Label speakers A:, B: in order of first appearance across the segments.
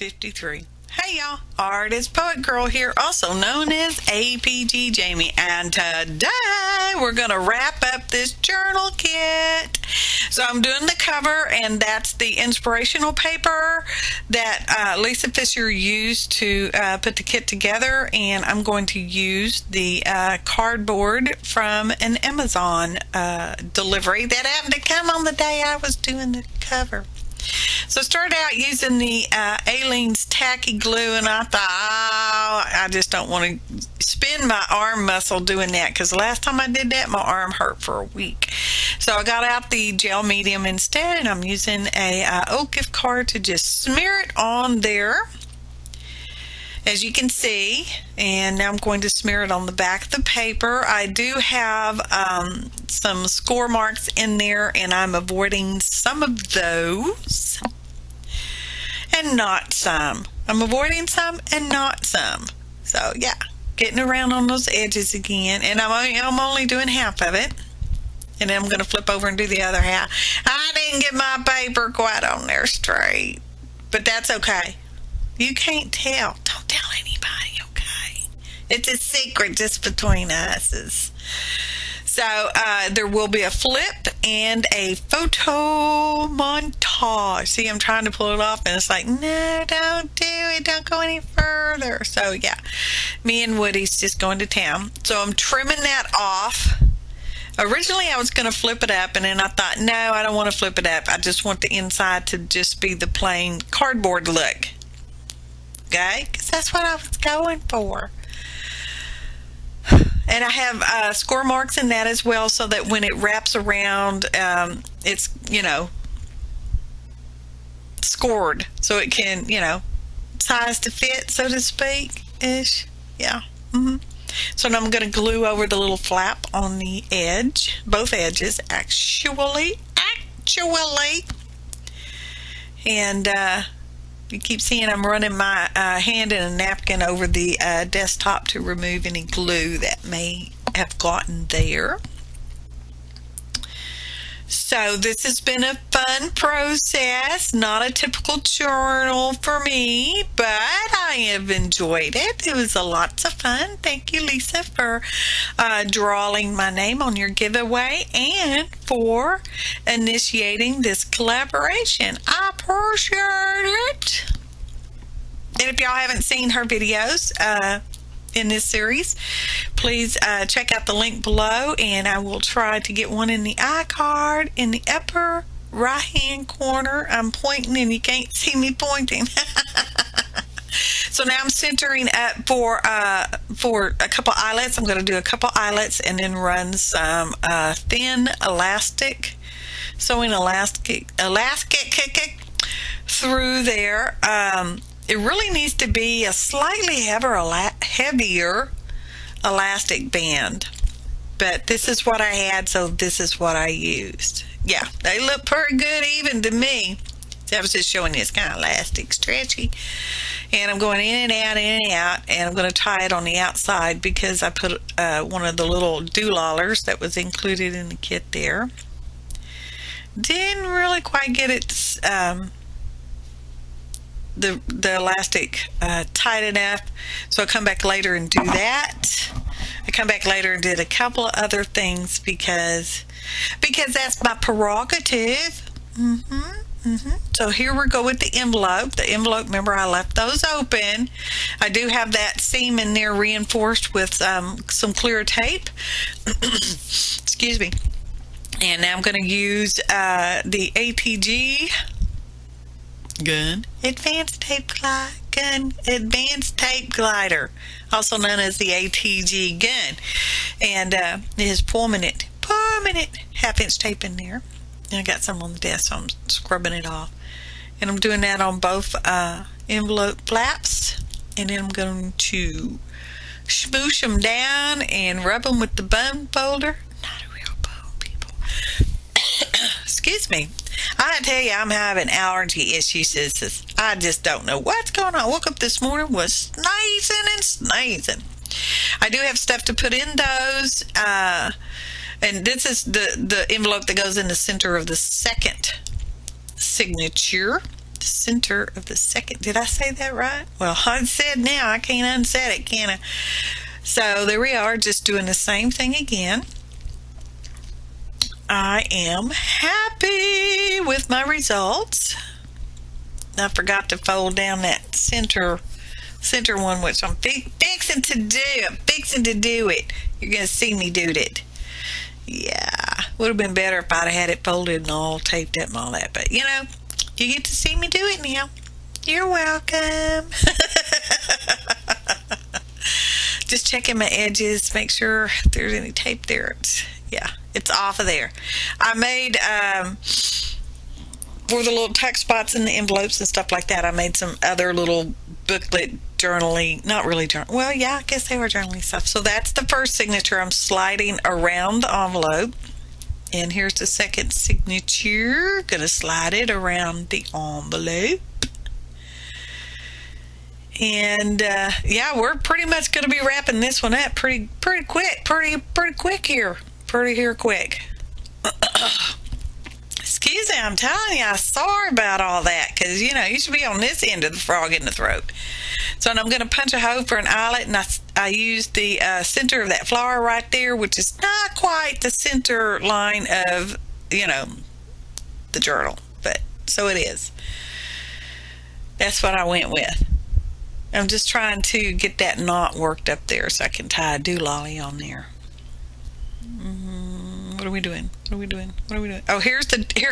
A: 53. Hey y'all, Artist Poet Girl here, also known as APG Jamie, and today we're going to wrap up this journal kit. So I'm doing the cover, and that's the inspirational paper that Lisa Fisher used to put the kit together, and I'm going to use the cardboard from an Amazon delivery that happened to come on the day I was doing the cover. So I started out using the Aleene's tacky glue, and I thought, I just don't want to spin my arm muscle doing that, because the last time I did that, my arm hurt for a week. So I got out the gel medium instead, and I'm using a old gift card to just smear it on there, as you can see. And now I'm going to smear it on the back of the paper. I do have some score marks in there, and I'm avoiding some of those and not some. I'm avoiding some and not some. So yeah, getting around on those edges again, and I'm only doing half of it, and then I'm going to flip over and do the other half. I didn't get my paper quite on there straight, but that's okay. You can't tell. Don't tell anybody, okay? It's a secret just between us. So there will be a flip and a photo montage. See, I'm trying to pull it off, and it's like, no, don't do it. Don't go any further. So yeah, me and Woody's just going to town. So I'm trimming that off. Originally, I was going to flip it up, and then I thought, no, I don't want to flip it up. I just want the inside to just be the plain cardboard look. Okay? Because that's what I was going for. And I have score marks in that as well, so that when it wraps around, it's, scored. So it can, size to fit, so to speak, ish. Yeah. So now I'm going to glue over the little flap on the edge, both edges, actually. And you keep seeing I'm running my hand in a napkin over the desktop to remove any glue that may have gotten there. So this has been a fun process, not a typical journal for me, but I have enjoyed it. It was a lots of fun. Thank you, Lisa, for drawing my name on your giveaway and for initiating this collaboration. I appreciate it. And if y'all haven't seen her videos in this series, please check out the link below, and I will try to get one in the iCard in the upper right hand corner. I'm pointing and you can't see me pointing. So now I'm centering up for a couple eyelets. I'm going to do a couple eyelets and then run some thin elastic, sewing elastic through there. It really needs to be a slightly heavier elastic band, but this is what I had, so this is what I used. Yeah, they look pretty good even to me. So I was just showing you, it's kind of elastic, stretchy, and I'm going in and out, and I'm going to tie it on the outside because I put one of the little doolallers that was included in the kit there. Didn't really quite get it the elastic tight enough, so I'll come back later and do that. I come back later and did a couple of other things because that's my prerogative. So here we go with the envelope. The envelope, remember, I left those open. I do have that seam in there reinforced with some clear tape. Excuse me. And now I'm going to use the ATG Advanced Tape Glider, also known as the ATG gun, and it has permanent half-inch tape in there. And I got some on the desk, so I'm scrubbing it off, and I'm doing that on both envelope flaps, and then I'm going to smoosh them down and rub them with the bone folder. Not a real bone, people. Excuse me. I tell you, I'm having allergy issues, sisters. I just don't know what's going on. I woke up this morning, was sneezing. I do have stuff to put in those. And this is the envelope that goes in the center of the second signature. the center of the second. Did I say that right? Well, I said now. I can't unset it, can I? So there we are, just doing the same thing again. I am happy with my results. I forgot to fold down that center one, which I'm fixing to do. I'm fixing to do it. You're going to see me do it. Yeah, would have been better if I'd had it folded and all taped up and all that. But, you get to see me do it now. You're welcome. Just checking my edges, make sure if there's any tape there. It's off of there. I made, for the little tuck spots in the envelopes and stuff like that, I made some other little booklet journaling, not really journal. Well, yeah, I guess they were journaling stuff. So that's the first signature. I'm sliding around the envelope. And here's the second signature. Gonna slide it around the envelope. And we're pretty much gonna be wrapping this one up pretty quick. Pretty quick here. Pretty quick. Excuse me, I'm telling you, I'm sorry about all that, because you should be on this end of the frog in the throat. So I'm going to punch a hole for an eyelet, and I used the center of that flower right there, which is not quite the center line of the journal, but so it is. That's what I went with. I'm just trying to get that knot worked up there so I can tie a doolally on there. What are we doing? Oh, here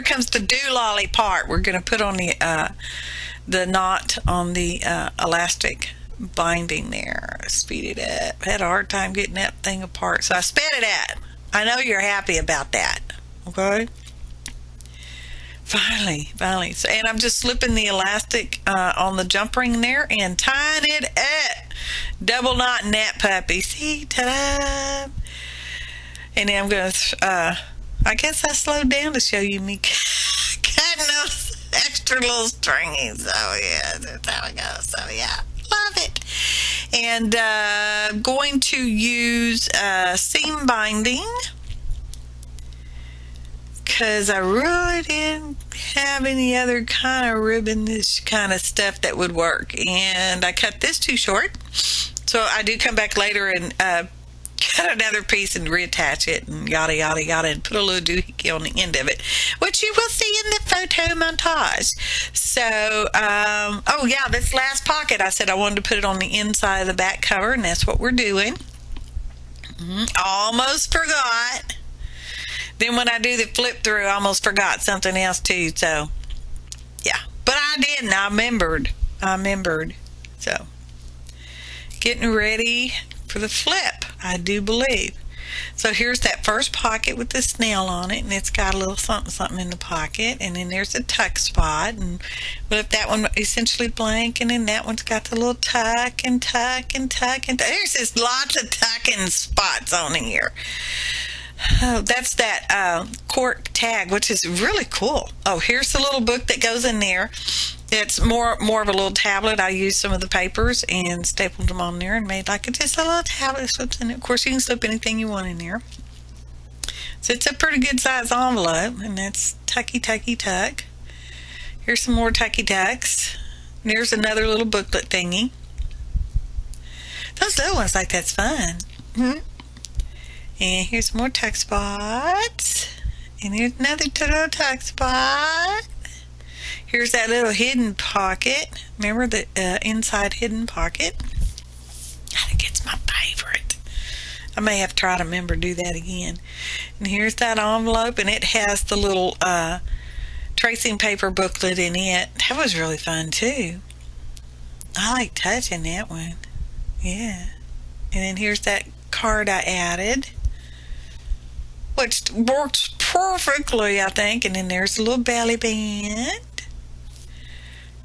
A: comes the doolally part. We're going to put on the knot on the elastic binding there. Speed it up. I had a hard time getting that thing apart, so I sped it up. I know you're happy about that. Okay? Finally. So, and I'm just slipping the elastic on the jump ring there and tying it up. Double knotting that puppy. See? Ta-da! And then I'm going to, I guess I slowed down to show you me cutting those extra little stringies. So, yeah, that's how it goes. So, yeah, love it. And I'm going to use seam binding, because I really didn't have any other kind of ribbon, this kind of stuff that would work. And I cut this too short. So I do come back later and cut another piece and reattach it and yada yada yada, and put a little doohickey on the end of it, which you will see in the photo montage. So this last pocket, I said I wanted to put it on the inside of the back cover, and that's what we're doing. Almost forgot. Then when I do the flip through, I almost forgot something else too. So yeah, but I didn't. I remembered. So getting ready for the flip, I do believe. So here's that first pocket with the snail on it, and it's got a little something in the pocket, and then there's a tuck spot, and we'll have that one essentially blank, and then that one's got the little tuck and there's just lots of tucking spots on here. Oh, that's that cork tag, which is really cool. Oh, here's the little book that goes in there. It's more of a little tablet. I used some of the papers and stapled them on there and made just a little tablet. Slips in it. Of course, you can slip anything you want in there. So it's a pretty good size envelope, and that's tucky tuck. Here's some more tucky tucks. There's another little booklet thingy. Those little ones like that's fun. And here's more tuck spots. And here's another little tuck spot. Here's that little hidden pocket. Remember the inside hidden pocket? I think it's my favorite. I may have to try to remember to do that again. And here's that envelope, and it has the little tracing paper booklet in it. That was really fun too. I like touching that one. Yeah. And then here's that card I added, which works perfectly, I think. And then there's a little belly band.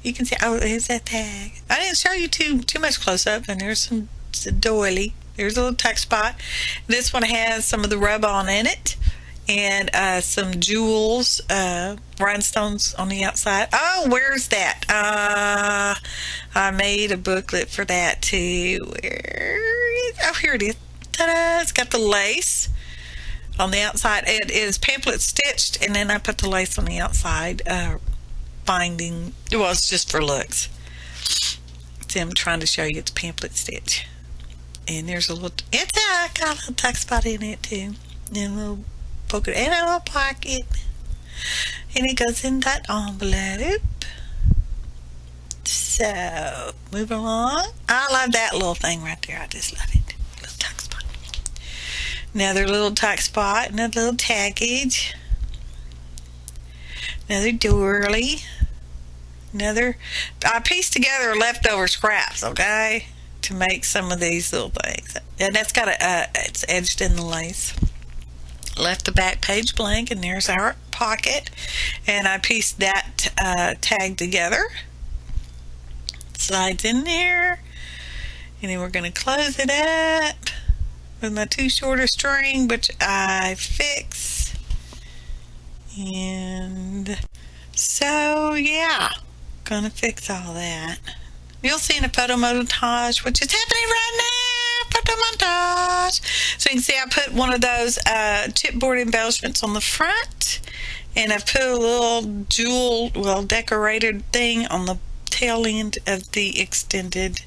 A: You can see, oh, there's that tag. I didn't show you too much close up. And there's some doily. There's a little tuck spot. This one has some of the rub-on in it, and some jewels, rhinestones on the outside. Oh, where's that? I made a booklet for that too. Oh, here it is. Ta-da! It's got the lace on the outside. It is pamphlet stitched, and then I put the lace on the outside. binding. Well, it's just for looks. See, I'm trying to show you it's pamphlet stitch. And there's a little, got a little tuck spot in it too. And a little pocket and a little pocket. And it goes in that envelope. So, moving along. I love that little thing right there. I just love it. Little tuck spot. Another little tuck spot. Another little tackage. Another doily. I pieced together leftover scraps, okay, to make some of these little things. And that's got it's edged in the lace. Left the back page blank, and there's our pocket. And I pieced that tag together. Slides in there. And then we're going to close it up with my 2 shorter string, which I fix. And so, yeah. Gonna fix all that. You'll see in a photo montage, which is happening right now. Photo montage. So you can see I put one of those chipboard embellishments on the front, and I put a little jewel, decorated thing on the tail end of the extended.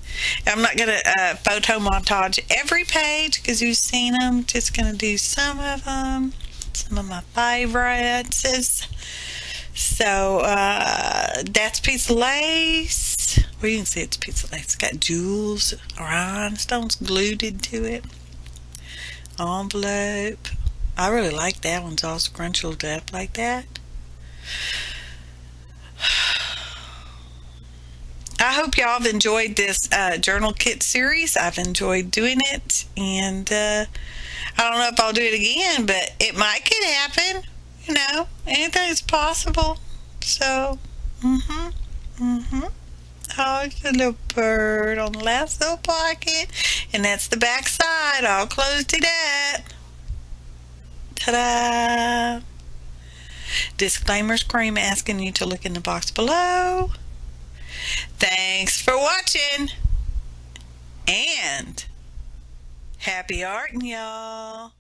A: I'm not gonna photo montage every page because you've seen them. Just gonna do some of them, some of my favorites. So that's a piece of lace. Well, you can see it's a piece of lace. It's got jewels, rhinestones glued into it. Envelope. I really like that one's all scrunched up like that. I hope y'all have enjoyed this journal kit series. I've enjoyed doing it, and I don't know if I'll do it again, but it might could happen. You know, anything's possible. So, oh, it's a little bird on the last little pocket, and that's the back side. All closed it up. Ta-da! Disclaimer scream asking you to look in the box below. Thanks for watching, and happy arting, y'all.